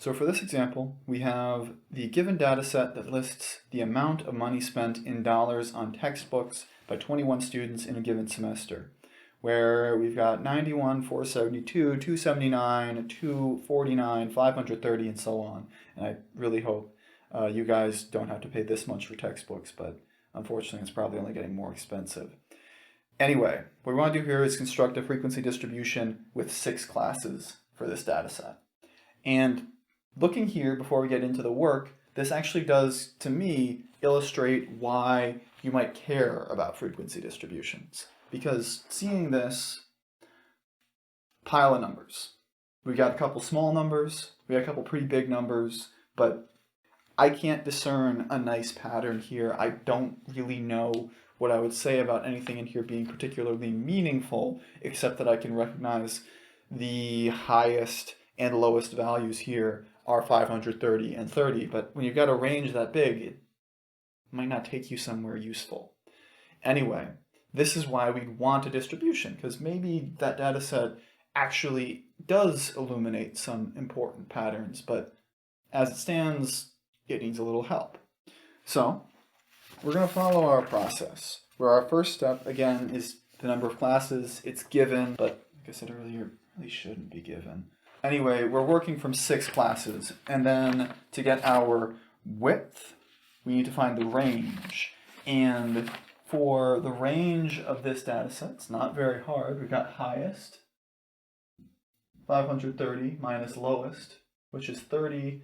So for this example, we have the given data set that lists the amount of money spent in dollars on textbooks by 21 students in a given semester, where we've got 91, 472, 279, 249, 530, and so on. And I really hope you guys don't have to pay this much for textbooks, but unfortunately it's probably only getting more expensive. Anyway, what we want to do here is construct a frequency distribution with 6 classes for this data set. And looking here before we get into the work, this actually does, to me, illustrate why you might care about frequency distributions. Because seeing this pile of numbers, we got a couple small numbers, we got a couple pretty big numbers, but I can't discern a nice pattern here. I don't really know what I would say about anything in here being particularly meaningful, except that I can recognize the highest and lowest values here are 530 and 30, but when you've got a range that big, it might not take you somewhere useful. Anyway, this is why we'd want a distribution, because maybe that data set actually does illuminate some important patterns, but as it stands, it needs a little help. So we're going to follow our process, where our first step, again, is the number of classes. It's given, but like I said earlier, it really shouldn't be given. Anyway, we're working from 6 classes, and then to get our width, we need to find the range. And for the range of this data set, it's not very hard. We've got highest, 530, minus lowest, which is 30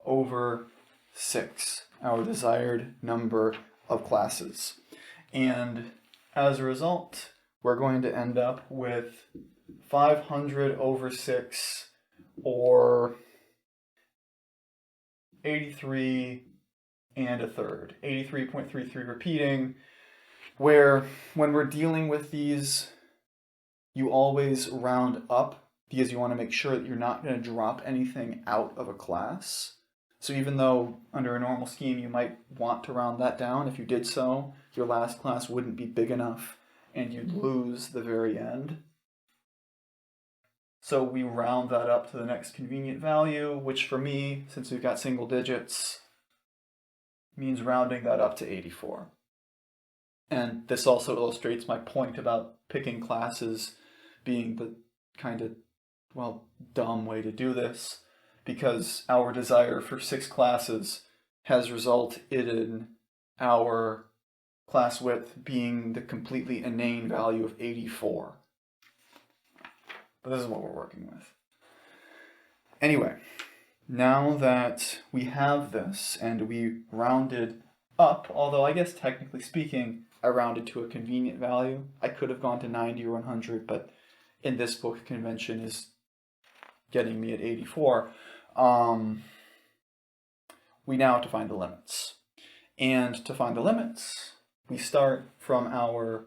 over 6, our desired number of classes. And as a result, we're going to end up with 500 over 6, or 83 and a third, 83.33 repeating, where when we're dealing with these, you always round up because you want to make sure that you're not going to drop anything out of a class. So even though under a normal scheme you might want to round that down, if you did so, your last class wouldn't be big enough and you'd lose the very end. So we round that up to the next convenient value, which for me, since we've got single digits, means rounding that up to 84. And this also illustrates my point about picking classes being the kind of, well, dumb way to do this, because our desire for 6 classes has resulted in our class width being the completely inane value of 84. But this is what we're working with. Anyway, now that we have this and we rounded up, although I guess technically speaking, I rounded to a convenient value. I could have gone to 90 or 100, but in this book, convention is getting me at 84. We now have to find the limits. And to find the limits, we start from our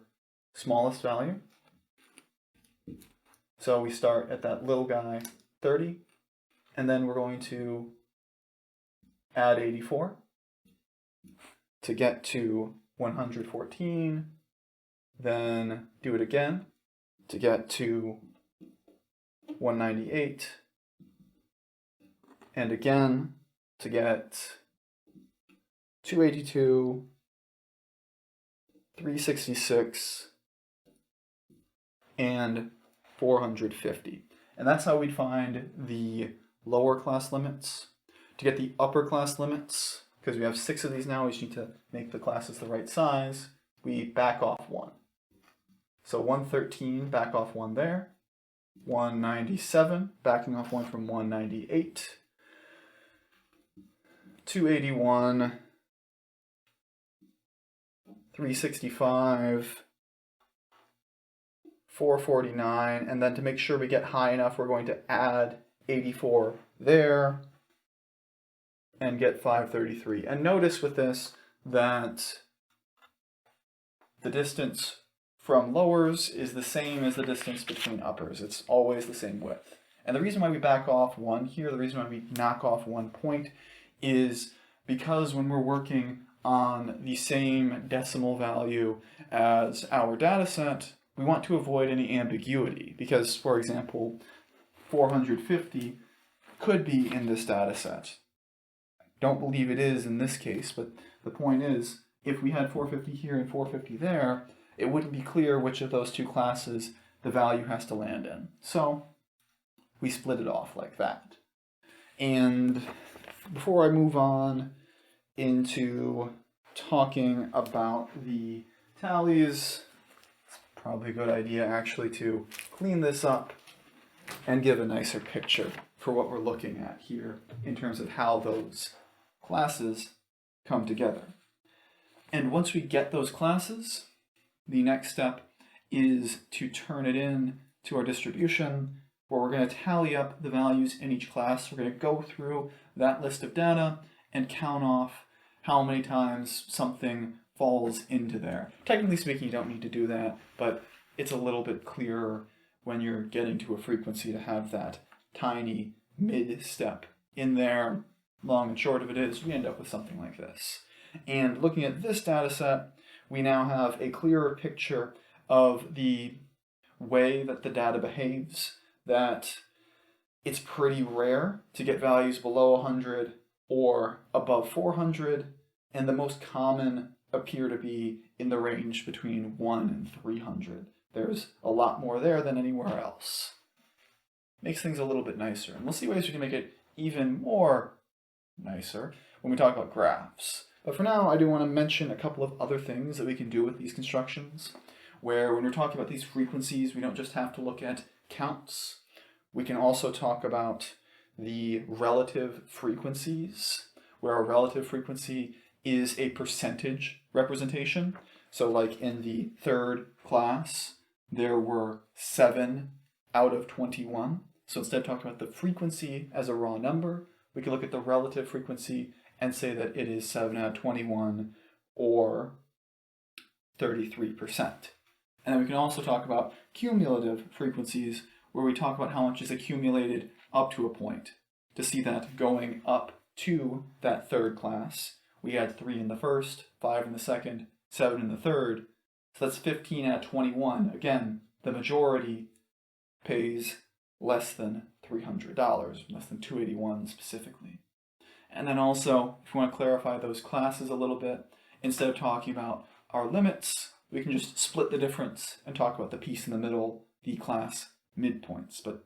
smallest value. So we start at that little guy, 30, and then we're going to add 84 to get to 114, then do it again to get to 198, and again to get 282, 366, and 450. And that's how we'd find the lower class limits. To get the upper class limits, because we have 6 of these now, we just need to make the classes the right size, we back off 1. So 113, back off 1 there. 197, backing off 1 from 198. 281, 365, 449, and then to make sure we get high enough, we're going to add 84 there and get 533. And notice with this that the distance from lowers is the same as the distance between uppers. It's always the same width. And the reason why we back off 1 here, the reason why we knock off 1 point, is because when we're working on the same decimal value as our data set, we want to avoid any ambiguity. Because, for example, 450 could be in this data set. Don't believe it is in this case, but the point is, if we had 450 here and 450 there, it wouldn't be clear which of those two classes the value has to land in. So we split it off like that. And before I move on into talking about the tallies, it's probably a good idea actually to clean this up and give a nicer picture for what we're looking at here in terms of how those classes come together. And once we get those classes, the next step is to turn it in to our distribution, where we're going to tally up the values in each class. We're going to go through that list of data and count off how many times something falls into there. Technically speaking, you don't need to do that, but it's a little bit clearer when you're getting to a frequency to have that tiny mid-step in there. Long and short of it is, we end up with something like this. And looking at this data set, we now have a clearer picture of the way that the data behaves, that it's pretty rare to get values below 100 or above 400, and the most common appear to be in the range between 1 and 300. There's a lot more there than anywhere else. Makes things a little bit nicer, and we'll see ways we can make it even more nicer when we talk about graphs. But for now, I do want to mention a couple of other things that we can do with these constructions, where when we're talking about these frequencies, we don't just have to look at counts. We can also talk about the relative frequencies, where a relative frequency is a percentage representation. So like in the third class, there were 7 out of 21. So instead of talking about the frequency as a raw number, we can look at the relative frequency and say that it is 7 out of 21, or 33%. And then we can also talk about cumulative frequencies, where we talk about how much is accumulated up to a point. To see that going up to that third class, we had 3 in the first, 5 in the second, 7 in the third, so that's 15 out of 21. Again, the majority pays less than $300, less than $281 specifically. And then also, if we want to clarify those classes a little bit, instead of talking about our limits, we can just split the difference and talk about the piece in the middle, the class midpoints. But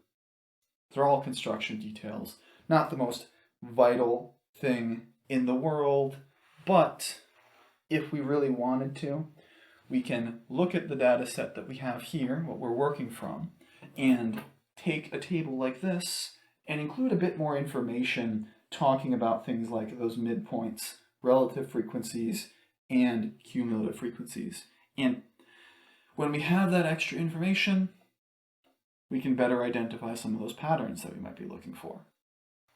they're all construction details, not the most vital thing in the world, but if we really wanted to, we can look at the data set that we have here, what we're working from, and take a table like this and include a bit more information talking about things like those midpoints, relative frequencies, and cumulative frequencies. And when we have that extra information, we can better identify some of those patterns that we might be looking for.